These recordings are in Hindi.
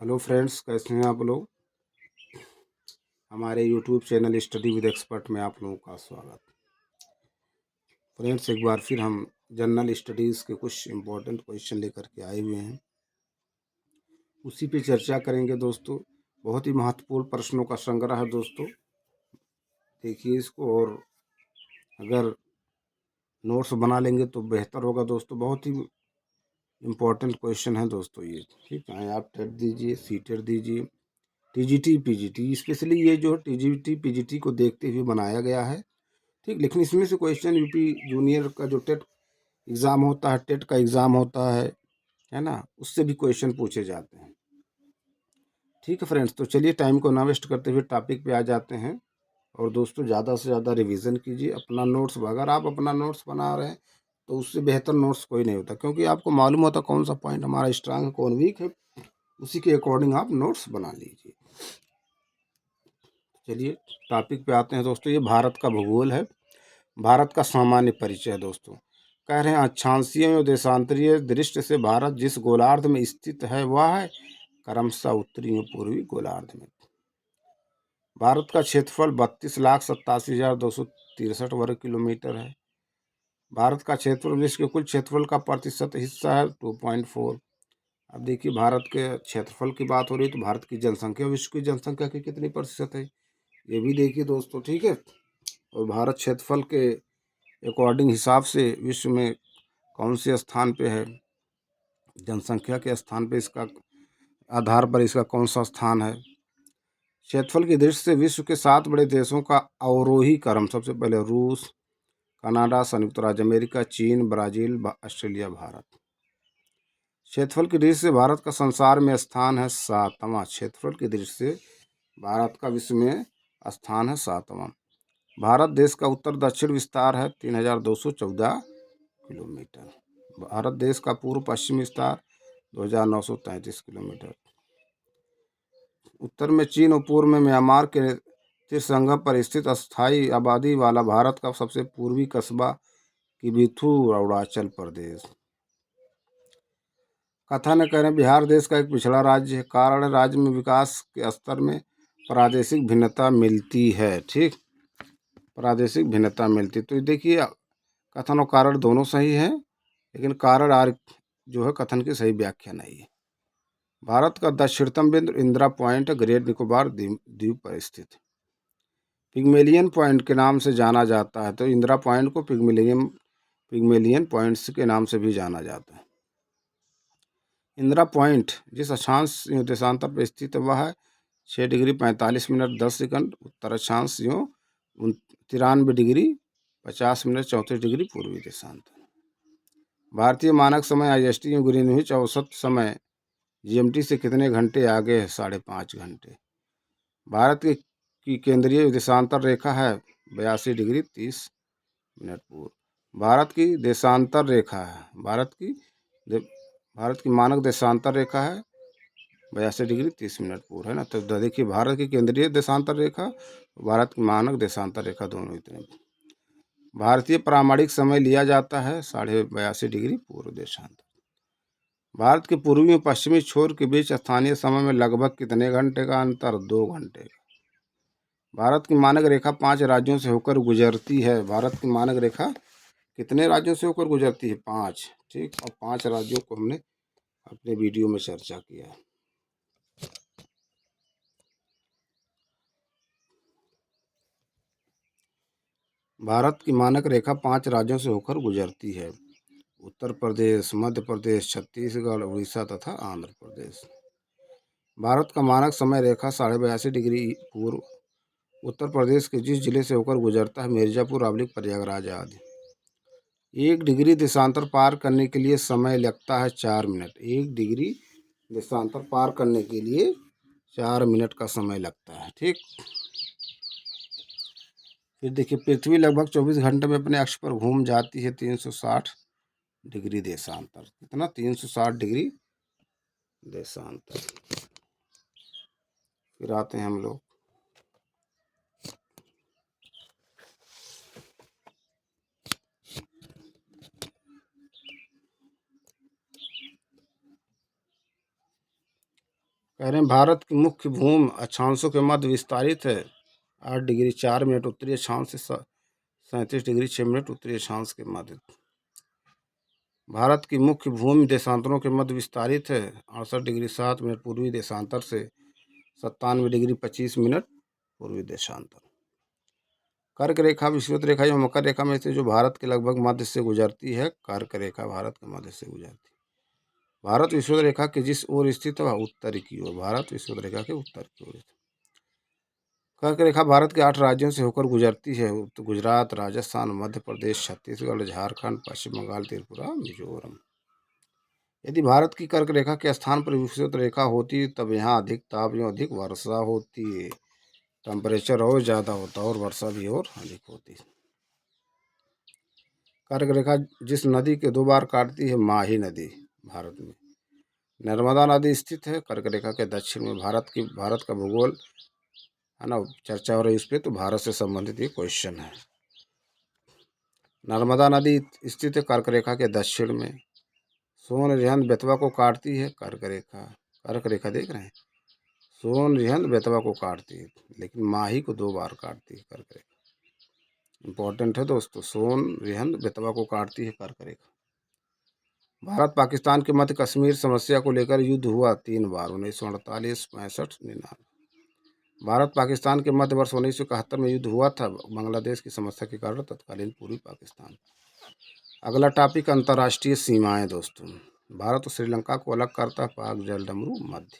हेलो फ्रेंड्स, कैसे हैं आप लोग। हमारे YouTube channel study with expert में आप लोगों का स्वागत। फ्रेंड्स, एक बार फिर हम जनरल स्टडीज़ के कुछ इम्पोर्टेंट क्वेश्चन लेकर के आए हुए हैं, उसी पे चर्चा करेंगे दोस्तों। बहुत ही महत्वपूर्ण प्रश्नों का संग्रह है दोस्तों, देखिए इसको, और अगर नोट्स बना लेंगे तो बेहतर होगा दोस्तों। बहुत ही इम्पोर्टेंट क्वेश्चन है दोस्तों ये, ठीक है। आप टेट दीजिए, सीटेट दीजिए, टीजीटी पीजीटी, स्पेशली ये जो टीजीटी पीजीटी को देखते हुए बनाया गया है, ठीक। लेकिन इसमें से क्वेश्चन यूपी जूनियर का जो टेट एग्ज़ाम होता है, टेट का एग्ज़ाम होता है ना, उससे भी क्वेश्चन पूछे जाते हैं, ठीक है फ्रेंड्स। तो चलिए टाइम को ना वेस्ट करते हुए टॉपिक पे आ जाते हैं। और दोस्तों, ज़्यादा से ज़्यादा रिवीजन कीजिए अपना नोट्स। अगर आप अपना नोट्स बना रहे हैं तो उससे बेहतर नोट्स कोई नहीं होता, क्योंकि आपको मालूम होता कौन सा पॉइंट हमारा स्ट्रांग है, कौन वीक है, उसी के अकॉर्डिंग आप नोट्स बना लीजिए। चलिए टॉपिक पे आते हैं दोस्तों। ये भारत का भूगोल है, भारत का सामान्य परिचय है दोस्तों। कह रहे हैं अक्षांशीय एवं देशांतरीय दृष्टि से भारत जिस गोलार्ध में स्थित है वह है क्रमशः उत्तरी एवं पूर्वी गोलार्ध में। भारत का क्षेत्रफल 32,87,263 वर्ग किलोमीटर है। भारत का क्षेत्रफल विश्व के कुल क्षेत्रफल का प्रतिशत हिस्सा है 2.4। अब देखिए, भारत के क्षेत्रफल की बात हो रही है तो भारत की जनसंख्या विश्व की जनसंख्या की कितनी प्रतिशत है, ये भी देखिए दोस्तों, ठीक है। और भारत क्षेत्रफल के अकॉर्डिंग हिसाब से विश्व में कौन से स्थान पे है, जनसंख्या के स्थान पे इसका आधार पर इसका कौन सा स्थान है। क्षेत्रफल की दृष्टि से विश्व के 7 बड़े देशों का अवरोही क्रम, सबसे पहले रूस, कनाडा, संयुक्त राज्य अमेरिका, चीन, ब्राज़ील, ऑस्ट्रेलिया, भारत। क्षेत्रफल की दृष्टि से भारत का संसार में स्थान है 7वां। क्षेत्रफल की दृष्टि से भारत का विश्व में स्थान है 7वां। भारत देश का उत्तर दक्षिण विस्तार है 3,214 किलोमीटर। भारत देश का पूर्व पश्चिम विस्तार 2,933 किलोमीटर। उत्तर में चीन और पूर्व में म्यांमार के त्रिसंगम पर स्थित अस्थायी आबादी वाला भारत का सबसे पूर्वी कस्बा किबिथु, अरुणाचल प्रदेश। कथन कह रहे हैं बिहार देश का एक पिछड़ा राज्य है, कारण राज्य में विकास के स्तर में प्रादेशिक भिन्नता मिलती है, ठीक। प्रादेशिक भिन्नता मिलती, तो देखिए कथन और कारण दोनों सही है, लेकिन कारण आर जो है कथन की सही व्याख्या नहीं है। भारत का दक्षिणतम बिंदु इंदिरा पॉइंट ग्रेट निकोबार द्वीप पर स्थित पिग्मेलियन पॉइंट के नाम से जाना जाता है। तो इंदिरा पॉइंट को पिग्मेलियन पॉइंट्स के नाम से भी जाना जाता है। इंदिरा पॉइंट जिस अक्षांश देशांतर पर स्थित है वह है 6 डिग्री 45 मिनट 10 सेकंड उत्तर अक्षांश 93 डिग्री 50 मिनट 34 डिग्री पूर्वी देशांतर। भारतीय मानक समय IST में ग्रीनविच औसत समय GMT से कितने घंटे आगे है? 5.5 घंटे। भारत की केंद्रीय देशांतर रेखा है 82 डिग्री 30 मिनट पूर्व। भारत की देशांतर रेखा है, भारत की मानक देशांतर रेखा है 82 डिग्री 30 मिनट पूर्व, है ना। तो देखिए, भारत की केंद्रीय देशांतर रेखा, भारत की मानक देशांतर रेखा दोनों इतने। भारतीय प्रामाणिक समय लिया जाता है 82.5 डिग्री पूर्व देशांतर। भारत के पूर्वी और पश्चिमी छोर के बीच स्थानीय समय में लगभग कितने घंटे का अंतर? 2 घंटे का। भारत की मानक रेखा 5 राज्यों से होकर गुजरती है। भारत की मानक रेखा कितने राज्यों से होकर गुजरती है? 5, ठीक। और 5 राज्यों को हमने अपने वीडियो में चर्चा किया है। भारत की मानक रेखा 5 राज्यों से होकर गुजरती है: उत्तर प्रदेश, मध्य प्रदेश, छत्तीसगढ़, उड़ीसा तथा आंध्र प्रदेश। भारत का मानक समय रेखा 82.5 डिग्री पूर्व उत्तर प्रदेश के जिस जिले से होकर गुजरता है, मिर्जापुर, प्रयागराज आदि। 1 डिग्री देशांतर पार करने के लिए समय लगता है 4 मिनट। 1 डिग्री देशांतर पार करने के लिए 4 मिनट का समय लगता है, ठीक। फिर देखिए, पृथ्वी लगभग 24 घंटे में अपने अक्ष पर घूम जाती है 360 डिग्री देशांतर। कितना? 360 डिग्री देशांतर। फिर आते हैं हम लोग कह रहे हैं भारत की मुख्य भूमि अक्षांशों के मध्य विस्तारित है। 8 डिग्री 4 मिनट उत्तरी अक्षांश से 37 डिग्री 6 मिनट उत्तरी अक्षांश के मध्य। भारत की मुख्य भूमि देशांतरों के मध्य विस्तारित है। 68 डिग्री 7 मिनट पूर्वी देशांतर से 97 डिग्री 25 मिनट पूर्वी देशांतर। कर्क रेखा विषुवत रेखा या मकर रेखा में से जो भारत के लगभग मध्य से गुजरती है, कर्क रेखा भारत के मध्य से गुजरती है। भारत विषुवत रेखा के जिस ओर स्थित है वह उत्तर की ओर, भारत विषुवत रेखा के उत्तर की ओर। कर्क रेखा भारत के 8 राज्यों से होकर गुजरती है। गुजरात, राजस्थान, मध्य प्रदेश, छत्तीसगढ़, झारखंड, पश्चिम बंगाल, त्रिपुरा, मिजोरम। यदि भारत की कर्क रेखा के स्थान पर विषुवत रेखा होती तब यहाँ अधिक ताप एवं अधिक वर्षा होती है। टेम्परेचर और ज़्यादा होता और वर्षा भी और अधिक होती। कर्क रेखा जिस नदी के 2 बार काटती है, माही नदी भारत में। नर्मदा नदी स्थित है कर्क रेखा के दक्षिण में। भारत का भूगोल है ना, चर्चा हो रही इस पर, तो भारत से संबंधित ये क्वेश्चन है। नर्मदा नदी स्थित है कर्क रेखा के दक्षिण में। सोन रिहंद बेतवा को काटती है कर्क रेखा। कर्क रेखा देख रहे हैं, सोन रिहंद बेतवा को काटती है, लेकिन माही को 2 बार काटती है कर्क रेखा। इंपॉर्टेंट है दोस्तों, सोन रिहंद बेतवा को काटती है कर्क रेखा। भारत पाकिस्तान के मध्य कश्मीर समस्या को लेकर युद्ध हुआ 3 बार, 1948, 65, 99। भारत पाकिस्तान के मध्य वर्ष 1971 में युद्ध हुआ था बांग्लादेश की समस्या के कारण तत्कालीन पूर्वी पाकिस्तान। अगला टॉपिक अंतर्राष्ट्रीय सीमाएं दोस्तों। भारत और श्रीलंका को अलग करता है पाक जलडमरू मध्य।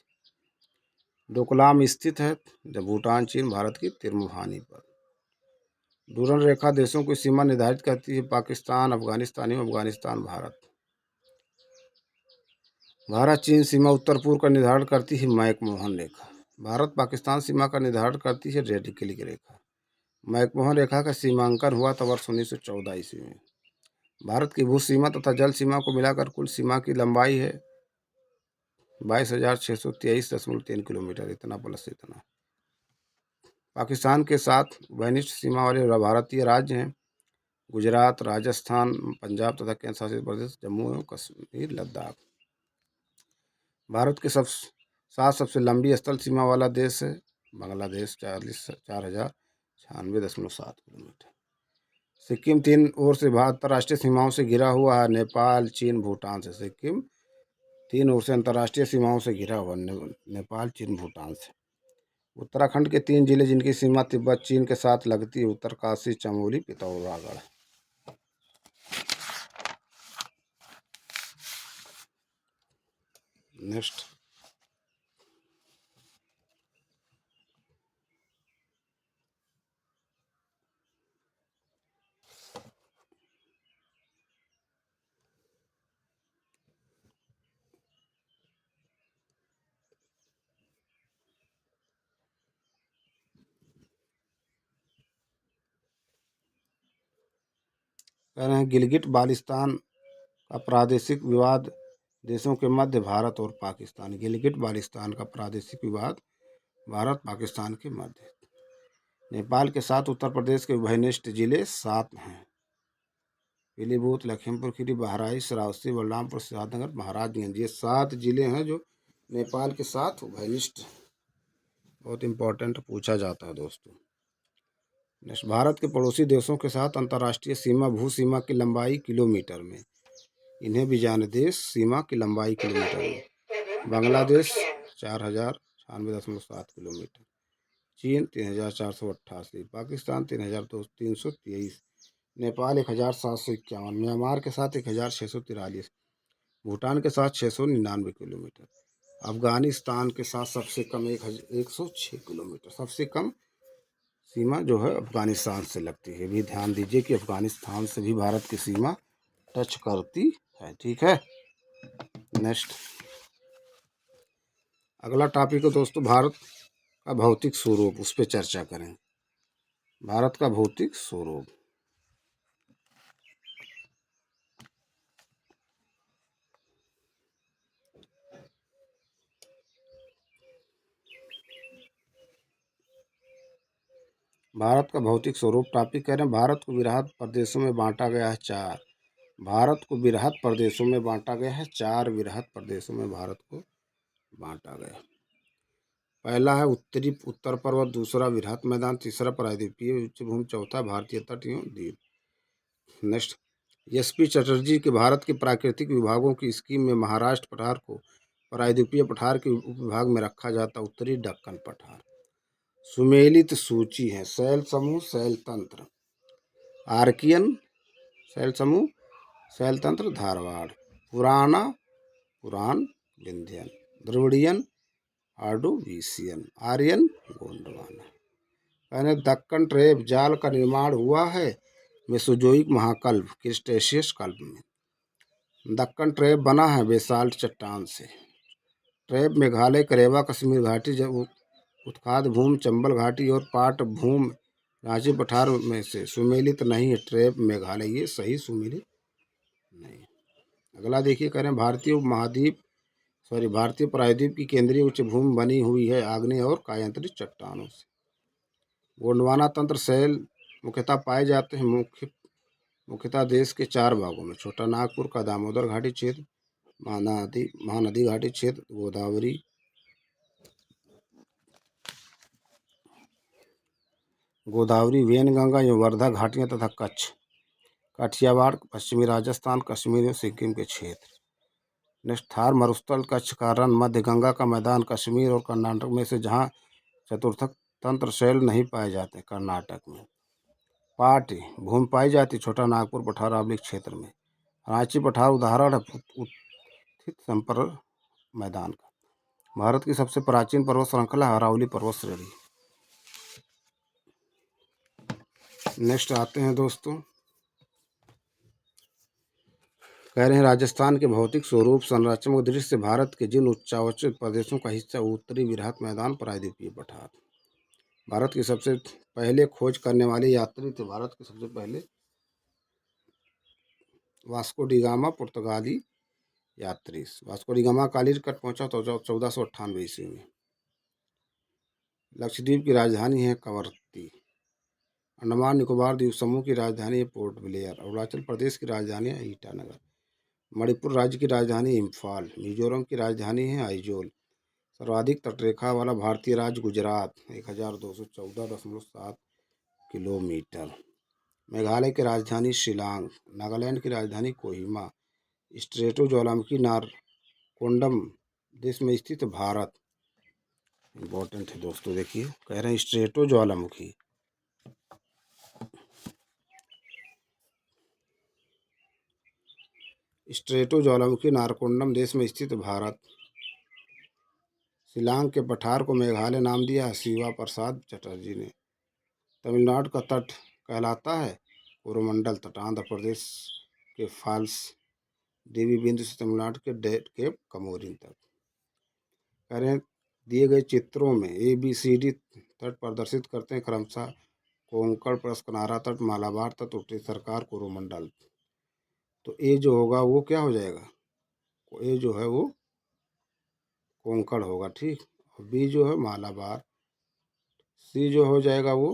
डोकलाम स्थित है जब भूटान चीन भारत की तिरमुहानी पर। डूरन रेखा देशों की सीमा निर्धारित करती है, पाकिस्तान अफगानिस्तान एवं अफगानिस्तान भारत। भारत चीन सीमा उत्तर पूर्व का निर्धारण करती है मैकमोहन रेखा। भारत पाकिस्तान सीमा का निर्धारण करती है रेडिकली रेखा। मैकमोहन रेखा का सीमांकन हुआ था वर्ष 1914 ईस्वी में। भारत की भू सीमा तथा जल सीमा को मिलाकर कुल सीमा की लंबाई है 22,623.3 किलोमीटर, इतना प्लस इतना। पाकिस्तान के साथ घनिष्ठ सीमा वाले भारतीय राज्य हैं गुजरात, राजस्थान, पंजाब तथा केंद्र शासित प्रदेश जम्मू एवं कश्मीर, लद्दाख। भारत के साथ सबसे लंबी स्थल सीमा वाला देश है बांग्लादेश, 4,096.7 किलोमीटर। सिक्किम 3 ओर से अंतर्राष्ट्रीय सीमाओं से घिरा हुआ है, नेपाल, चीन, भूटान से। सिक्किम 3 ओर से अंतर्राष्ट्रीय सीमाओं से घिरा हुआ, नेपाल, चीन, भूटान से। उत्तराखंड के 3 जिले जिनकी सीमा तिब्बत चीन के साथ लगती है, उत्तरकाशी, चमोली, पिथौरागढ़। नेक्स्ट, कह रहे हैं गिलगिट बाल्टिस्तान का प्रादेशिक विवाद देशों के मध्य भारत और पाकिस्तान। गिलगिट बाल्टिस्तान का प्रादेशिक विवाद भारत पाकिस्तान के मध्य। नेपाल के साथ उत्तर प्रदेश के उभयनिष्ठ जिले 7 हैं, पीलीभूत, लखीमपुर खीरी, बहराइच, श्रावस्ती, बलरामपुर, सिद्धार्थनगर, महाराजगंज। ये 7 जिले हैं जो नेपाल के साथ उभयनिष्ठ। बहुत इंपॉर्टेंट पूछा जाता है दोस्तों। नेक्स्ट, भारत के पड़ोसी देशों के साथ अंतर्राष्ट्रीय सीमा भू सीमा की लंबाई किलोमीटर में। इन्हें भी जाने, देश सीमा की लंबाई किलोमीटर में। बांग्लादेश 4,096.7 किलोमीटर, चीन 3,488, पाकिस्तान 3,323, नेपाल 1,751, म्यांमार के साथ 1,643, भूटान के साथ 699 किलोमीटर, अफगानिस्तान के साथ सबसे कम 106 किलोमीटर। सबसे कम सीमा जो है अफगानिस्तान से लगती है। भी ध्यान दीजिए कि अफगानिस्तान से भी भारत की सीमा टच करती है, ठीक है। नेक्स्ट, अगला टॉपिक है दोस्तों भारत का भौतिक स्वरूप, उस पर चर्चा करें। भारत का भौतिक स्वरूप। भारत का भौतिक स्वरूप टॉपिक कह रहे हैं। भारत को वृहद प्रदेशों में बांटा गया है 4। भारत को वृहद प्रदेशों में बांटा गया है 4। वृहद प्रदेशों में भारत को बांटा गया। पहला है उत्तरी उत्तर पर्वत, दूसरा वृहत मैदान, तीसरा प्रायद्वीपीय उच्च भूमि, चौथा भारतीय तट एवं द्वीप। Next, SP. चटर्जी के भारत के प्राकृतिक विभागों की स्कीम में महाराष्ट्र पठार को प्रायद्वीपीय पठार के उपविभाग में रखा जाता। उत्तरी दक्कन पठार। सुमेलित सूची है। शैल समूह, शैल तंत्र, आर्कियन शैल समूह, शैल तंत्र धारवाड़, पुराना पुरान विंध्यन, द्रविड़ियन ऑर्डोविशियन, आर्यन गोंडवाना। यानी दक्कन ट्रेप जाल का निर्माण हुआ है मेसोजोइक महाकल्प क्रिटेशियस कल्प में। दक्कन ट्रेप बना है बेसाल्ट चट्टान से। ट्रेप मेघालय, करेवा, कश्मीर घाटी, उत्खाद भूमि, चंबल घाटी और पाट भूमि रांची पठार में से सुमेलित नहीं है। ट्रेप मेघालय ये सही सुमेलित नहीं। अगला देखिए, कह रहे हैं भारतीय प्रायद्वीप की केंद्रीय उच्च भूमि बनी हुई है आग्नेय और कायांतरित चट्टानों से। गोंडवाना तंत्र शैल मुख्यतः पाए जाते हैं मुख्यतः देश के 4 भागों में। छोटा नागपुर का दामोदर घाटी क्षेत्र, महानदी घाटी क्षेत्र, गोदावरी वेनगंगा एवं वर्धा घाटियां तथा कच्छ, काठियावाड़, पश्चिमी राजस्थान, कश्मीर एवं सिक्किम के क्षेत्र। नेक्स्ट, थार मरुस्थल, कच्छ का रण, मध्य गंगा का मैदान, कश्मीर और कर्नाटक में से जहाँ चतुर्थक तंत्र शैल नहीं पाए जाते, कर्नाटक में। पाट भूमि पाई जाती छोटा नागपुर पठार आबलिक क्षेत्र में। रांची पठार उदाहरण है उत्थित संपर्क मैदान का। भारत की सबसे प्राचीन पर्वत श्रृंखला अरावली पर्वत श्रेणी। नेक्स्ट आते हैं दोस्तों, कह रहे हैं राजस्थान के भौतिक स्वरूप, संरचनात्मक दृष्टि से भारत के जिन उच्चावचित प्रदेशों का हिस्सा उत्तरी वृहत मैदान, प्रायद्वीपीय पठार। भारत के सबसे पहले खोज करने वाले यात्री थे। भारत के सबसे पहले वास्को डी गामा, पुर्तगाली यात्री। वास्को डी गामा कालीकट पहुंचा तो 1498 ईस्वी में। लक्षद्वीप की राजधानी है कवरत्ती। अंडमान निकोबार द्वीप समूह की राजधानी है पोर्ट ब्लेयर। अरुणाचल प्रदेश की राजधानी है ईटानगर। मणिपुर राज्य की राजधानी इम्फाल। मिजोरम की राजधानी है आइजोल। सर्वाधिक तटरेखा वाला भारतीय राज्य गुजरात, 1214.7 किलोमीटर। मेघालय की राजधानी शिलांग। नागालैंड की राजधानी कोहिमा। स्ट्रेटो ज्वालामुखी नारकोंडम देश में स्थित भारत। इम्पोर्टेंट है दोस्तों, देखिए कह रहे हैं स्ट्रेटो ज्वालामुखी नारकोंडम देश में स्थित भारत। शिलांग के पठार को मेघालय नाम दिया है शिवा प्रसाद चटर्जी ने। तमिलनाडु का तट कहलाता है कोरोमंडल तट। आंध्र प्रदेश के फॉल्स देवी बिंदु से तमिलनाडु के केप कमोरिन तक। कह रहे हैं दिए गए चित्रों में ABCD तट प्रदर्शित करते हैं क्रमशः कोंकण, कनारा तट, मालाबार तट, उत्तरी सरकार, कोरोमंडल। तो ए जो होगा वो क्या हो जाएगा, ए जो है वो कोंकण होगा, ठीक। और बी जो है मालाबार, सी जो हो जाएगा वो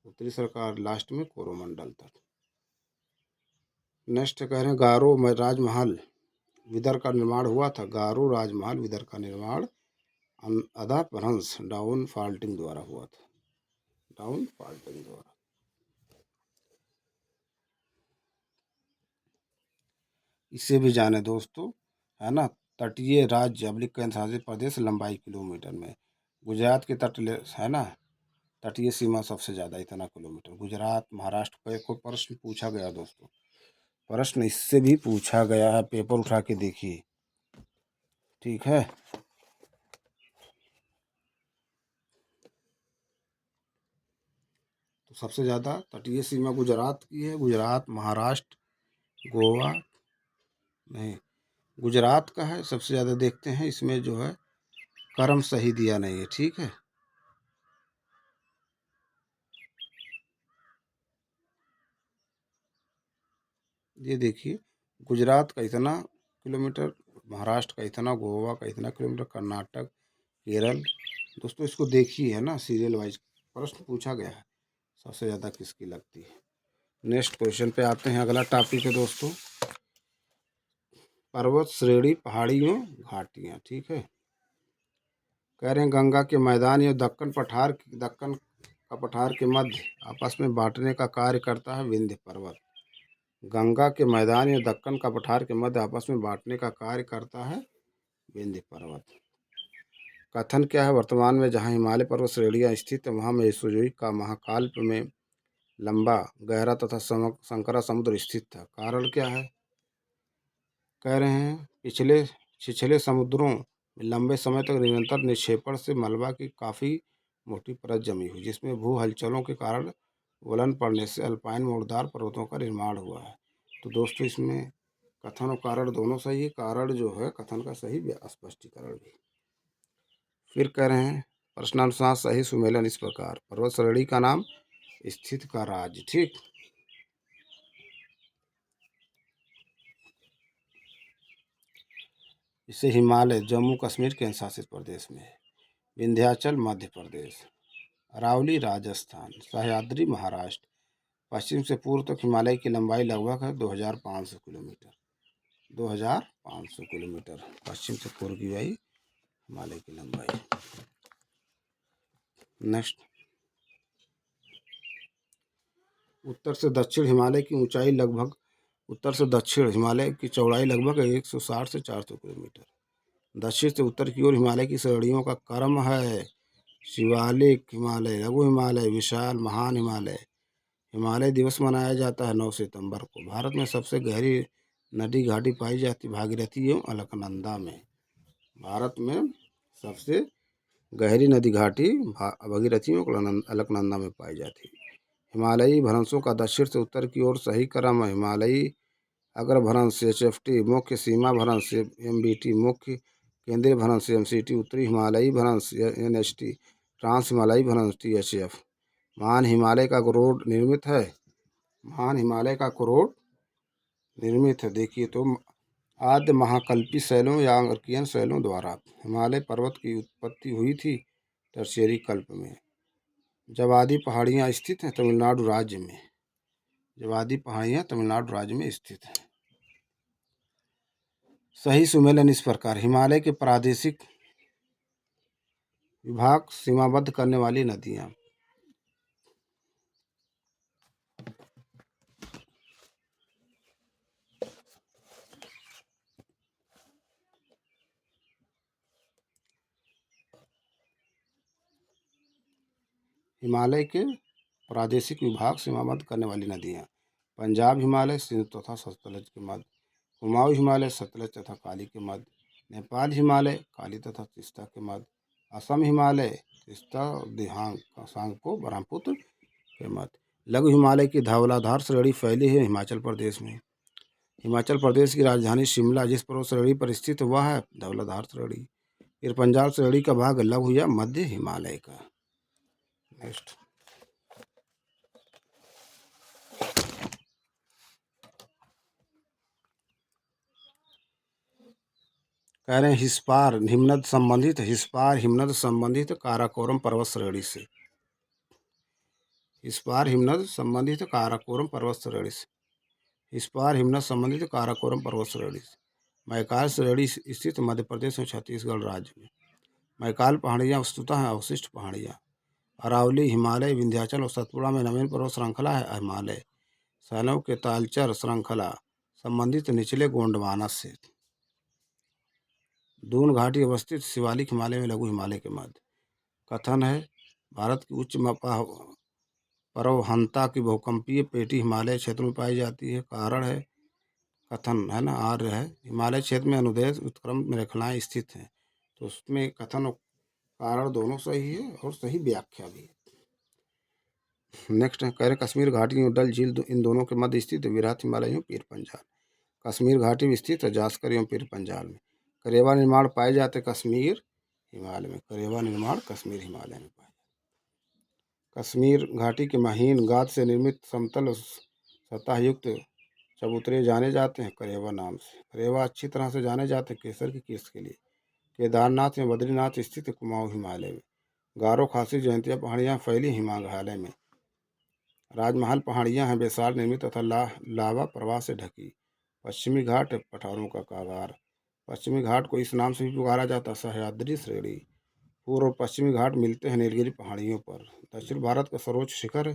उत्तरी सरकार, लास्ट में कोरोमंडल तक। नेक्स्ट कह रहे हैं गारो राजमहल विदर का निर्माण हुआ था। गारो राजमहल विदर का निर्माण अदाभ्रंश डाउन फॉल्टिंग द्वारा हुआ था। डाउन फॉल्टिंग द्वारा। इसे भी जाने दोस्तों, है ना। तटीय राज्य अब्लिक केंद्र शासित प्रदेश लंबाई किलोमीटर में। गुजरात के तट है ना, तटीय सीमा सबसे ज़्यादा इतना किलोमीटर। गुजरात, महाराष्ट्र को प्रश्न पूछा गया दोस्तों, प्रश्न इससे भी पूछा गया है, पेपर उठा के देखिए, ठीक है। तो सबसे ज़्यादा तटीय सीमा गुजरात की है। गुजरात, महाराष्ट्र, गोवा नहीं, गुजरात का है सबसे ज़्यादा। देखते हैं इसमें जो है क्रम सही दिया नहीं है, ठीक है। ये देखिए गुजरात का इतना किलोमीटर, महाराष्ट्र का इतना, गोवा का इतना किलोमीटर, कर्नाटक, केरल। दोस्तों इसको देखिए, है ना, सीरियल वाइज प्रश्न पूछा गया है सबसे ज़्यादा किसकी लगती है। नेक्स्ट क्वेश्चन पे आते हैं। अगला टॉपिक है दोस्तों पर्वत श्रेणी, पहाड़ियों, घाटियाँ, ठीक है। कह रहे हैं गंगा के मैदान या दक्कन का पठार के मध्य आपस में बांटने का कार्य करता है विंध्य पर्वत। गंगा के मैदान या दक्कन का पठार के मध्य आपस में बांटने का कार्य करता है विंध्य पर्वत। कथन क्या है, वर्तमान में जहाँ हिमालय पर्वत श्रेणियाँ स्थित है वहाँ मेसोजोइक का महाकाल्प में लंबा गहरा तथा संकरा समुद्र स्थित था। कारण क्या है, कह रहे हैं पिछले छिछले समुद्रों में लंबे समय तक निरंतर निक्षेपण से मलबा की काफ़ी मोटी परत जमी हुई, जिसमें भू हलचलों के कारण गलन पड़ने से अल्पाइन मोड़दार पर्वतों का निर्माण हुआ है। तो दोस्तों इसमें कथन और कारण दोनों सही है। कारण जो है कथन का सही स्पष्टीकरण भी। फिर कह रहे हैं प्रश्नानुसार सही सुमेलन इस प्रकार, पर्वत श्रेणी का नाम स्थित का राज्य। ठीक, इसे हिमालय जम्मू कश्मीर केंद्र शासित प्रदेश में है, विंध्याचल मध्य प्रदेश, अरावली राजस्थान, सह्याद्री महाराष्ट्र। पश्चिम से पूर्व तक हिमालय की लंबाई लगभग है 2500 किलोमीटर। 2500 किलोमीटर पश्चिम से पूर्व की भाई हिमालय की लंबाई। नेक्स्ट, उत्तर से दक्षिण हिमालय की ऊंचाई लगभग उत्तर से दक्षिण हिमालय की चौड़ाई लगभग 160 से 400 किलोमीटर। दक्षिण से उत्तर की ओर हिमालय की श्रेणियों का क्रम है शिवालिक हिमालय, लघु हिमालय, विशाल, महान हिमालय। हिमालय दिवस मनाया जाता है 9 सितंबर को। भारत में सबसे गहरी नदी घाटी पाई जाती भागीरथी एवं अलकनंदा में। भारत में सबसे गहरी नदी घाटी भागीरथी एवं अलकनंदा में पाई जाती है। हिमालयी भ्रंशों का दक्षिण से उत्तर की ओर सही क्रम है हिमालयी अग्रभ्रंश HFT मुख्य सीमा भ्रंश MBT मुख्य केंद्रीय भ्रंश MCT उत्तरी हिमालयी भ्रंश NHT ट्रांस हिमालयी भ्रंश THF। महान हिमालय का कोरोड निर्मित है। महान हिमालय का कोरोड निर्मित है। देखिए तो आद्य महाकल्पी शैलों या आर्कियन शैलों द्वारा हिमालय पर्वत की उत्पत्ति हुई थी टर्शियरी कल्प में। जवादी पहाड़ियाँ स्थित हैं तमिलनाडु राज्य में। जवादी पहाड़ियाँ तमिलनाडु राज्य में स्थित हैं। सही सुमेलन इस प्रकार, हिमालय के प्रादेशिक विभाग सीमाबद्ध करने वाली नदियाँ। हिमालय के प्रादेशिक विभाग सीमाबद्ध करने वाली नदियाँ, पंजाब हिमालय सिंध तथा सतलज के मध्य, कुमाऊं हिमालय सतलज तथा काली के मध्य, नेपाल हिमालय काली तथा तीस्ता के मध्य, असम हिमालय तीस्ता दिहांग सांगपो ब्रह्मपुत्र के मध्य। लघु हिमालय की धवलाधार श्रेणी फैली है हिमाचल प्रदेश में। हिमाचल प्रदेश की राजधानी शिमला जिस पर्वत श्रेणी पर स्थित हुआ है धवलाधार श्रेणी। फिर पंजाब श्रेणी का भाग लघु या मध्य हिमालय का। नेक्स्ट, कह रहे हैं हिस्पार हिमनद संबंधित काराकोरम पर्वत श्रेणी से। हिस्पार हिमनद संबंधित काराकोरम पर्वत श्रेणी से। हिस्पार हिमनद संबंधित काराकोरम पर्वत श्रेणी से। मैकाल श्रेणी स्थित मध्य प्रदेश और छत्तीसगढ़ राज्य में। मैकाल पहाड़ियाँ वस्तुतः हैं अवशिष्ट पहाड़ियाँ। अरावली हिमालय विंध्याचल और सतपुड़ा में नवीन पर्वत श्रृंखला है हिमालय। सैलव के तालचर श्रृंखला संबंधित निचले गोंडवाना से। दून घाटी अवस्थित शिवालिक हिमालय में लघु हिमालय के मध्य। कथन है भारत की उच्च परवहंता की बहुकंपीय पेटी हिमालय क्षेत्र में पाई जाती है। कारण है कथन है ना आर्य है हिमालय क्षेत्र में अनुदैर्घ्य उत्क्रम मेखलाएं स्थित हैं। तो उसमें कथन और कारण दोनों सही है और सही व्याख्या भी है। नेक्स्ट है कह रहे कश्मीर घाटी और डल झील इन दोनों के मध्य स्थित विराट हिमालय एवं पीर पंजाल। कश्मीर घाटी में स्थित है जास्कर एवं पीर पंजाल में। करेवा निर्माण पाए जाते कश्मीर हिमालय में। करेवा निर्माण कश्मीर हिमालय में पाए। कश्मीर घाटी के महीन गाद से निर्मित समतल सतह युक्त चबूतरे जाने जाते हैं करेवा नाम से। करेवा अच्छी तरह से जाने जाते हैं केसर की किस्त के लिए। केदारनाथ में बद्रीनाथ स्थित कुमाऊं हिमालय में। गारो खासी जयंतिया पहाड़ियाँ फैली हिमालय में। राजमहल पहाड़ियाँ हैं बेसार निर्मित तथा लावा प्रवाह से ढकी। पश्चिमी घाट पठारों का कागार। पश्चिमी घाट को इस नाम से भी पुकारा जाता है सह्याद्री श्रेणी। पूर्व और पश्चिमी घाट मिलते हैं नीलगिरी पहाड़ियों पर। दक्षिण भारत का सर्वोच्च शिखर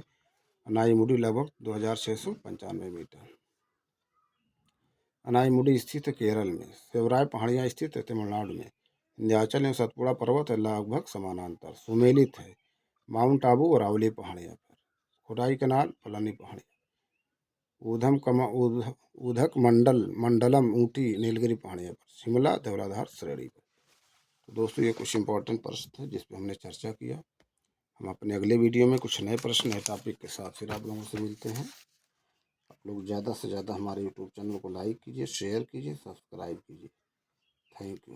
अनाईमुडी लगभग 2695 मीटर। अनाईमुडी स्थित है केरल में। सेवराय पहाड़ियाँ स्थित है तमिलनाडु में। विंध्याचल एवं सतपुड़ा पर्वत है लगभग समानांतर। सुमेलित है माउंट आबू और अरावली पहाड़ियाँ पर। कोडाई कनाल फलानी पहाड़ियाँ। उधक मंडलम ऊटी नीलगिरी पहाड़ियाँ पर। शिमला धौलाधार श्रेणी पर। तो दोस्तों ये कुछ इंपॉर्टेंट प्रश्न थे जिस पर हमने चर्चा किया। हम अपने अगले वीडियो में कुछ नए प्रश्न नए टॉपिक के साथ फिर आप लोगों से मिलते हैं। आप लोग ज़्यादा से ज़्यादा हमारे यूट्यूब चैनल को लाइक कीजिए, शेयर कीजिए, सब्सक्राइब कीजिए। Thank you.